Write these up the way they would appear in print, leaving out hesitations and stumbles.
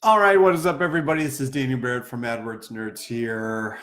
All right, what is up, everybody? This is Daniel Barrett from AdWords Nerds here.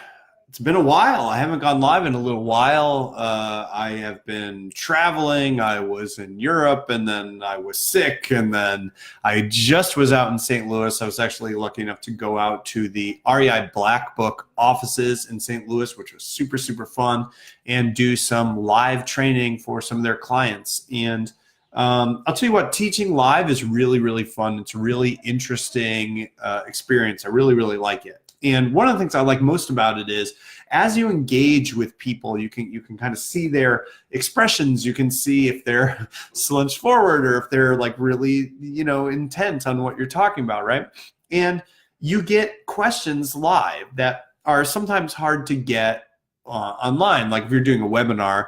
It's been a while. I haven't gone live in a little while. I have been traveling. I was in Europe, and then I was sick, and then I just was out in St. Louis. I was actually lucky enough to go out to the REI Black Book offices in St. Louis, which was super, super fun, and do some live training for some of their clients. And I'll tell you what, teaching live is really, really fun. It's a really interesting experience. I really, really like it. And one of the things I like most about it is as you engage with people, you can kind of see their expressions. You can see if they're slunched forward or if they're like really, intent on what you're talking about, right? And you get questions live that are sometimes hard to get online. Like if you're doing a webinar,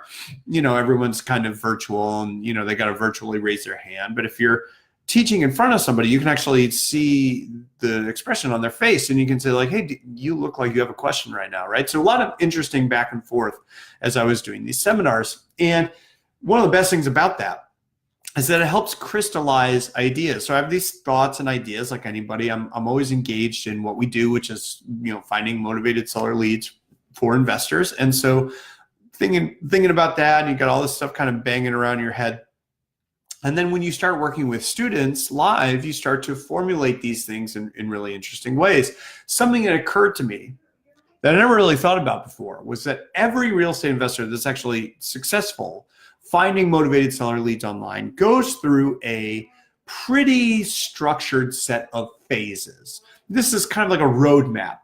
everyone's kind of virtual and, they got to virtually raise their hand. But if you're teaching in front of somebody, you can actually see the expression on their face and you can say like, hey, you look like you have a question right now, right? So a lot of interesting back and forth as I was doing these seminars. And one of the best things about that is that it helps crystallize ideas. So I have these thoughts and ideas like anybody. I'm always engaged in what we do, which is, finding motivated seller leads for investors. And so thinking about that, and you got all this stuff kind of banging around your head. And then when you start working with students live, you start to formulate these things in really interesting ways. Something that occurred to me that I never really thought about before was that every real estate investor that's actually successful finding motivated seller leads online goes through a pretty structured set of phases. This is kind of like a roadmap.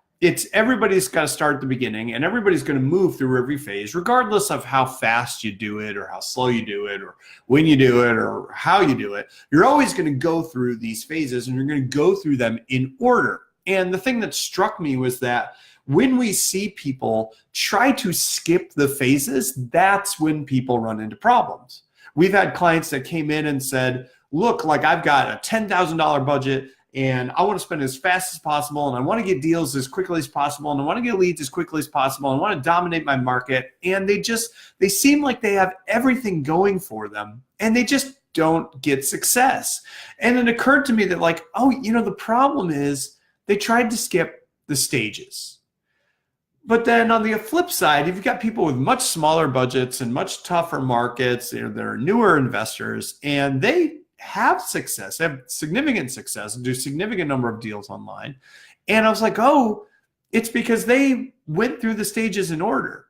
Everybody's got to start at the beginning, and everybody's going to move through every phase, regardless of how fast you do it or how slow you do it or when you do it or how you do it. You're always going to go through these phases, and you're going to go through them in order. And the thing that struck me was that when we see people try to skip the phases, that's when people run into problems. We've had clients that came in and said, look, like I've got a $10,000 budget, and I want to spend as fast as possible, and I want to get deals as quickly as possible, and I want to get leads as quickly as possible, and I want to dominate my market. And they seem like they have everything going for them, and they just don't get success. And it occurred to me that like, the problem is they tried to skip the stages. But then on the flip side, if you've got people with much smaller budgets and much tougher markets, they're newer investors, and they have success, they have significant success, do a significant number of deals online. And I was like, it's because they went through the stages in order.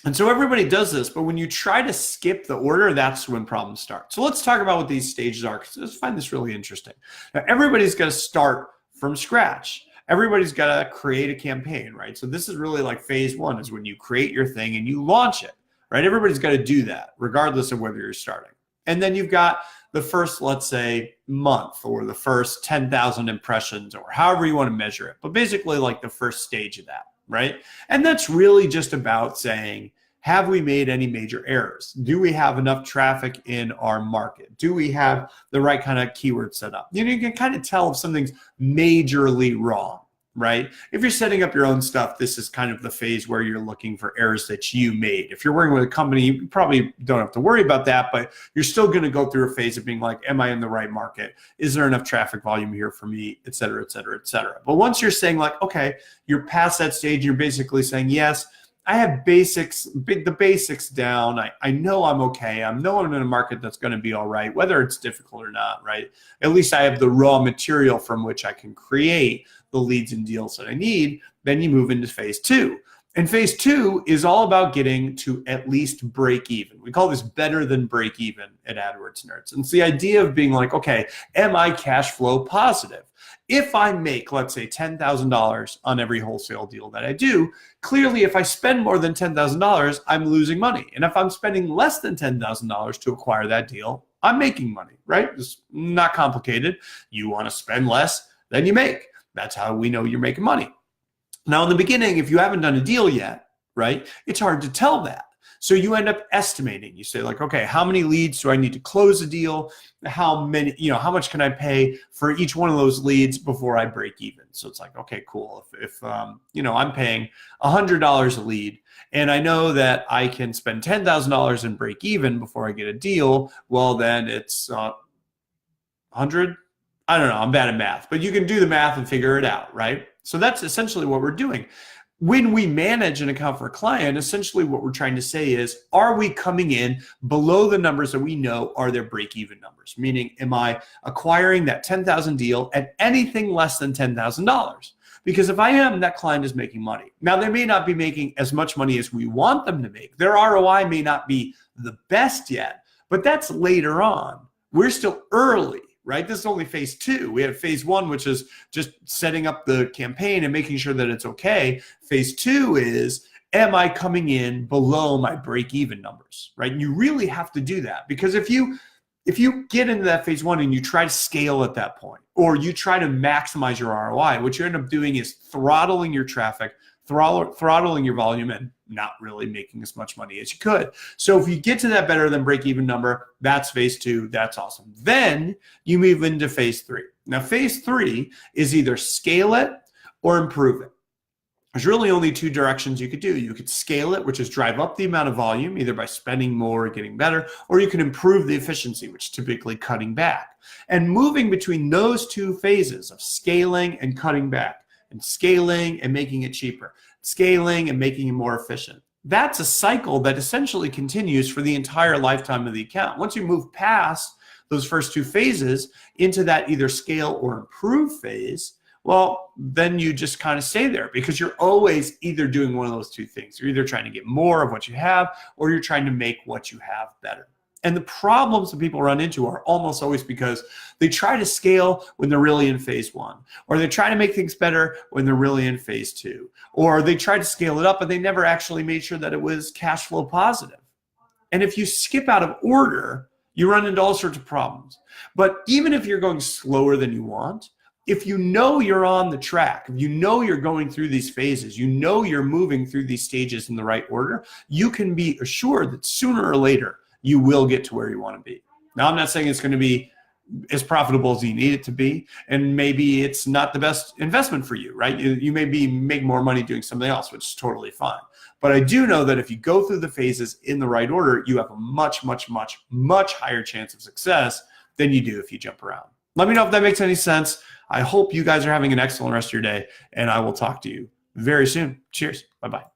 And so everybody does this, but when you try to skip the order, that's when problems start. So let's talk about what these stages are, because I find this really interesting. Now, everybody's got to start from scratch. Everybody's got to create a campaign, right? So this is really like phase one, is when you create your thing and you launch it, right? Everybody's got to do that, regardless of whether you're starting. And then you've got the first, let's say, month, or the first 10,000 impressions, or however you want to measure it. But basically like the first stage of that, right? And that's really just about saying, have we made any major errors? Do we have enough traffic in our market? Do we have the right kind of keyword set up? You can kind of tell if something's majorly wrong, right? If you're setting up your own stuff, this is kind of the phase where you're looking for errors that you made. If you're working with a company, you probably don't have to worry about that, but you're still going to go through a phase of being like, am I in the right market? Is there enough traffic volume here for me, et cetera, et cetera, et cetera. But once you're saying like, okay, you're past that stage, you're basically saying, yes, I have the basics down. I know I'm okay. I know I'm in a market that's going to be all right, whether it's difficult or not, right? At least I have the raw material from which I can create the leads and deals that I need. Then you move into phase two. And phase two is all about getting to at least break even. We call this better than break even at AdWords Nerds. And it's the idea of being like, okay, am I cash flow positive? If I make, let's say, $10,000 on every wholesale deal that I do, clearly if I spend more than $10,000, I'm losing money. And if I'm spending less than $10,000 to acquire that deal, I'm making money, right? It's not complicated. You want to spend less than you make. That's how we know you're making money. Now, in the beginning, if you haven't done a deal yet, right, it's hard to tell that. So you end up estimating. You say like, okay, how many leads do I need to close a deal? How many, how much can I pay for each one of those leads before I break even? So it's like, okay, cool. If I'm paying $100 a lead and I know that I can spend $10,000 and break even before I get a deal, well, then it's 100 I don't know, I'm bad at math, but you can do the math and figure it out, right? So that's essentially what we're doing. When we manage an account for a client, essentially what we're trying to say is, are we coming in below the numbers that we know are their break-even numbers? Meaning, am I acquiring that 10,000 deal at anything less than $10,000? Because if I am, that client is making money. Now, they may not be making as much money as we want them to make. Their ROI may not be the best yet, but that's later on. We're still early. Right? This is only phase 2. We have phase 1, which is just setting up the campaign and making sure that it's okay. Phase 2 is, am I coming in below my break-even numbers, right? And you really have to do that, because if you get into that phase 1 and you try to scale at that point, or you try to maximize your ROI, what you end up doing is throttling your traffic, throttling your volume, and not really making as much money as you could. So if you get to that better than break-even number, that's phase 2. That's awesome. Then you move into phase 3. Now, phase 3 is either scale it or improve it. There's really only 2 directions you could do. You could scale it, which is drive up the amount of volume, either by spending more or getting better, or you can improve the efficiency, which is typically cutting back. And moving between those 2 phases of scaling and cutting back, and scaling and making it cheaper, scaling and making it more efficient. That's a cycle that essentially continues for the entire lifetime of the account. Once you move past those first 2 phases into that either scale or improve phase, well, then you just kind of stay there, because you're always either doing one of those 2 things. You're either trying to get more of what you have, or you're trying to make what you have better. And the problems that people run into are almost always because they try to scale when they're really in phase 1, or they try to make things better when they're really in phase 2, or they try to scale it up, but they never actually made sure that it was cash flow positive. And if you skip out of order, you run into all sorts of problems. But even if you're going slower than you want, if you know you're on the track, if you know you're going through these phases, you know you're moving through these stages in the right order, you can be assured that sooner or later, you will get to where you want to be. Now, I'm not saying it's going to be as profitable as you need it to be, and maybe it's not the best investment for you, right? You may make more money doing something else, which is totally fine. But I do know that if you go through the phases in the right order, you have a much, much, much, much higher chance of success than you do if you jump around. Let me know if that makes any sense. I hope you guys are having an excellent rest of your day, and I will talk to you very soon. Cheers. Bye-bye.